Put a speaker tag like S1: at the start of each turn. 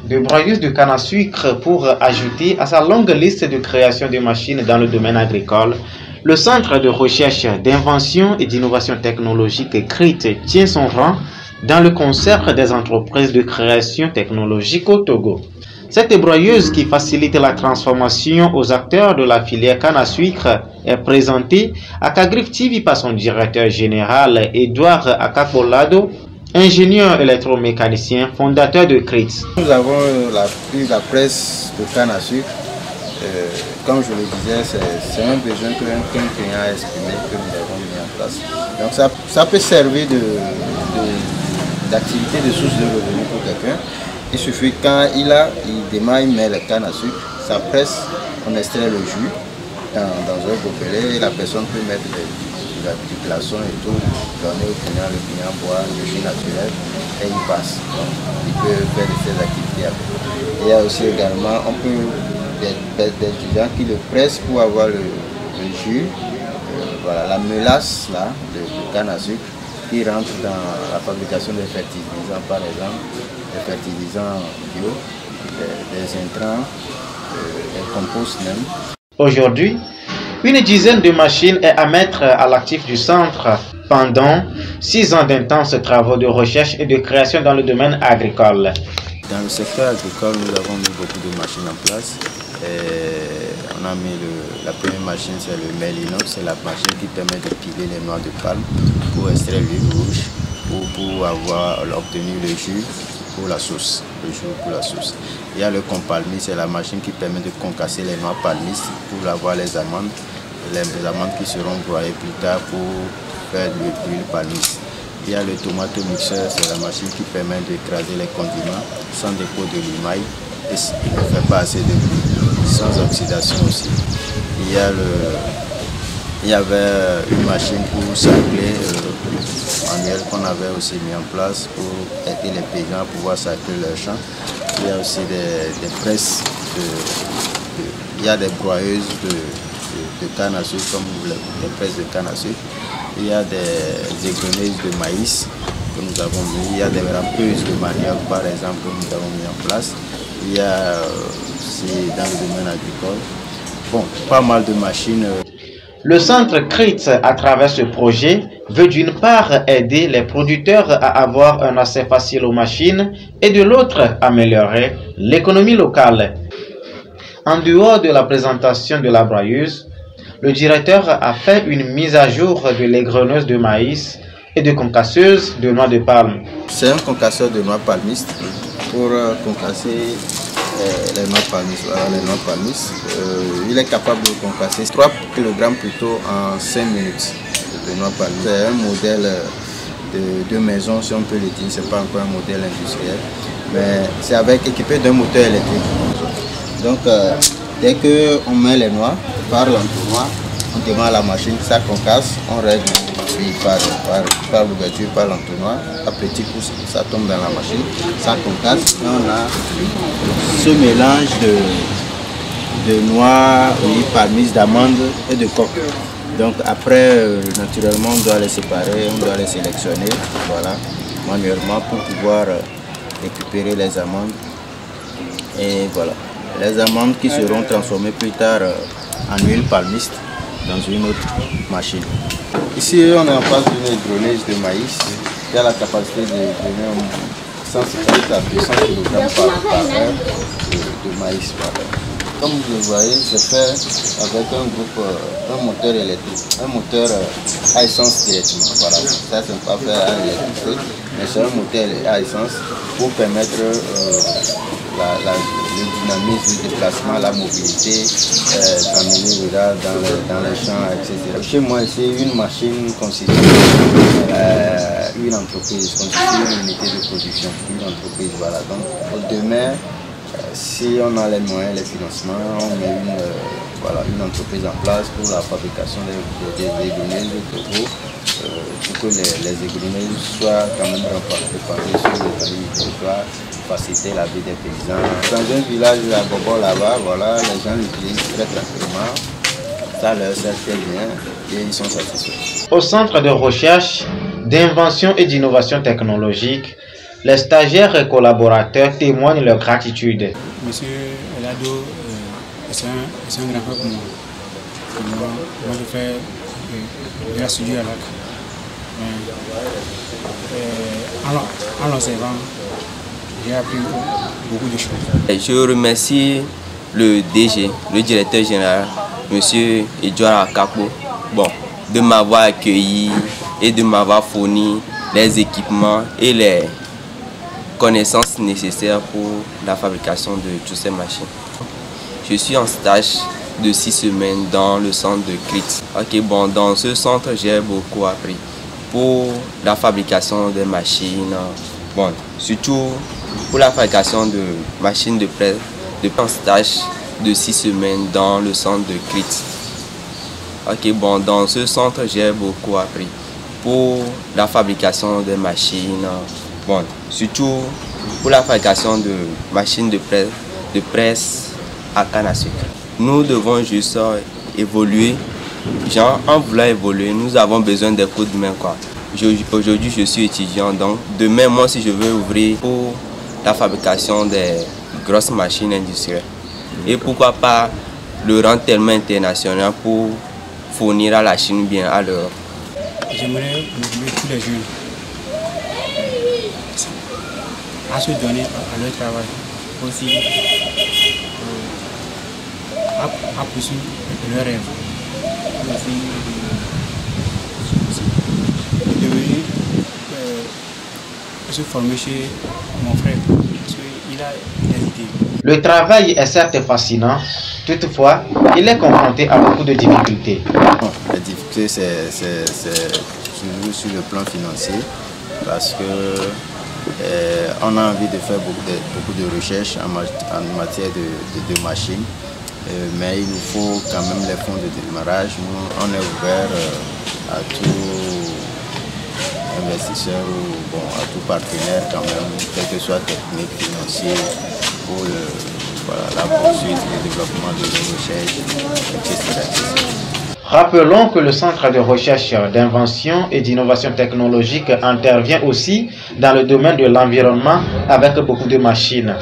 S1: de broyeuse de canne à sucre pour ajouter à sa longue liste de création de machines dans le domaine agricole. Le Centre de recherche, d'invention et d'innovation technologique CRIT tient son rang dans le concert des entreprises de création technologique au Togo. Cette broyeuse qui facilite la transformation aux acteurs de la filière canne à sucre est présentée à Kagrif TV par son directeur général Edouard Akakolado, ingénieur électromécanicien, fondateur de CRIT.
S2: Nous avons la presse de canne à sucre. Comme je le disais, c'est un besoin qu'un client a exprimé, que nous avons mis en place. Donc ça peut servir d'activité de source de revenus pour quelqu'un. Il suffit quand il démarre, il met la canne à sucre, ça presse, on extrait le jus dans un gobelet et la personne peut mettre du glaçon et tout, donner au client, le client boit le jus naturel et il passe. Donc, il peut faire ses activités avec. Il y a aussi également, des étudiants qui le pressent pour avoir le jus, voilà, la mélasse là, de canne à sucre qui rentre dans la fabrication des fertilisants, par exemple, des fertilisants bio, des intrants, des composts même.
S1: Aujourd'hui, une dizaine de machines est à mettre à l'actif du centre pendant 6 ans d'intenses travaux de recherche et de création dans le domaine agricole.
S2: Dans le secteur agricole, nous avons mis beaucoup de machines en place. On a mis la première machine, c'est le Melinox, c'est la machine qui permet de piler les noix de palme pour extraire l'huile rouge ou pour avoir obtenu le jus pour la sauce. Il y a le compalmis, c'est la machine qui permet de concasser les noix palmistes pour avoir les amandes qui seront broyées plus tard pour faire de l'huile palmiste. Il y a le tomatomixeur, c'est la machine qui permet d'écraser les condiments sans dépôt de limaille et il ne fait pas assez de bruit, sans oxydation aussi. Il y avait une machine pour sacler manuelle qu'on avait aussi mis en place pour aider les paysans à pouvoir sacler leurs champs. Il y a aussi des presses, il y a des broyeuses de canne à sucre comme les presses de canne à sucre. Il y a des égreneuses de maïs que nous avons mis, il y a des râpeuses de manioc par exemple que nous avons mis en place. Il y a aussi dans le domaine agricole, bon, pas mal de machines.
S1: Le centre CRIT, à travers ce projet, veut d'une part aider les producteurs à avoir un accès facile aux machines et de l'autre améliorer l'économie locale. En dehors de la présentation de la broyeuse, le directeur a fait une mise à jour de l'égreneuse de maïs et de concasseuse de noix de palme.
S2: C'est un concasseur de noix palmistes pour concasser les noix palmistes. Il est capable de concasser 3 kg plutôt en 5 minutes de noix palmistes. C'est un modèle de maison, si on peut le dire, ce n'est pas encore un modèle industriel, mais c'est équipé d'un moteur électrique. Donc, dès qu'on met les noix par l'entonnoir, on démarre la machine, ça concasse, on règle par l'ouverture, par l'entonnoir, à petit coup ça tombe dans la machine, ça concasse et on a ce mélange de noix, palmistes, d'amandes et de coque. Donc après, naturellement, on doit les séparer, on doit les sélectionner, voilà, manuellement pour pouvoir récupérer les amandes. Et voilà, les amandes qui seront transformées plus tard en huile palmiste dans une autre machine. Ici, on est en face d'une égreneuse de maïs qui a la capacité de donner 150 à 200 kg par heure de maïs. Voilà. Comme vous le voyez, c'est fait avec un moteur électrique, un moteur à essence directement. Voilà. Ça, c'est pas fait à l'électricité, mais c'est un moteur à essence pour permettre le dynamisme du déplacement, la mobilité, d'amener dans les champs, etc. Chez moi, c'est une machine constitue une entreprise, constitue une unité de production, une entreprise. Voilà. Donc, demain, si on a les moyens, les financements, on met une entreprise en place pour la fabrication des égreneuses de Togo, pour que les égreneuses soient quand même réparties sur le territoire, faciliter la vie des paysans. Dans un village à Bobo là-bas, voilà, les gens l'utilisent très tranquillement, ça leur sert très bien et ils sont satisfaits.
S1: Au Centre de recherche, d'invention et d'innovation technologique, Les stagiaires et collaborateurs témoignent leur gratitude.
S3: Monsieur Elado, c'est un grand frère pour moi. Moi, je fais de la soudure à l'arc. En l'observant, j'ai appris beaucoup de choses.
S4: Je remercie le DG, le directeur général, monsieur Edouard Akapo, de m'avoir accueilli et de m'avoir fourni les équipements et les connaissances nécessaires pour la fabrication de toutes ces machines. Je suis en stage de 6 semaines dans le centre de CRIT. Dans ce centre, j'ai beaucoup appris pour la fabrication des machines, surtout pour la fabrication de machines de presse, en stage de 6 semaines dans le centre de CRIT. Dans ce centre, j'ai beaucoup appris pour la fabrication des machines, surtout pour la fabrication de machines de presse à canne à sucre. Nous devons juste évoluer. En voulant évoluer, nous avons besoin des coups de main. Aujourd'hui, je suis étudiant, donc demain, moi, si je veux ouvrir pour la fabrication des grosses machines industrielles. Et pourquoi pas le rang tellement international pour fournir à la Chine bien à l'Europe.
S3: J'aimerais motiver tous les jeunes à se donner à leur travail, aussi à poursuivre leurs rêves, aussi de venir se former chez mon frère, parce qu'il a des idées.
S1: Le travail est certes fascinant, toutefois, il est confronté à beaucoup de difficultés.
S2: Les difficultés, c'est toujours sur le plan financier, parce que on a envie de faire beaucoup de recherches en matière de machines, mais il nous faut quand même les fonds de démarrage. Nous, on est ouvert à tout investisseur ou à tout partenaire quand même, quel que soit technique, financier, pour la poursuite et le développement de nos recherches, etc.
S1: Rappelons que le Centre de recherche, d'invention et d'innovation technologique intervient aussi dans le domaine de l'environnement avec beaucoup de machines.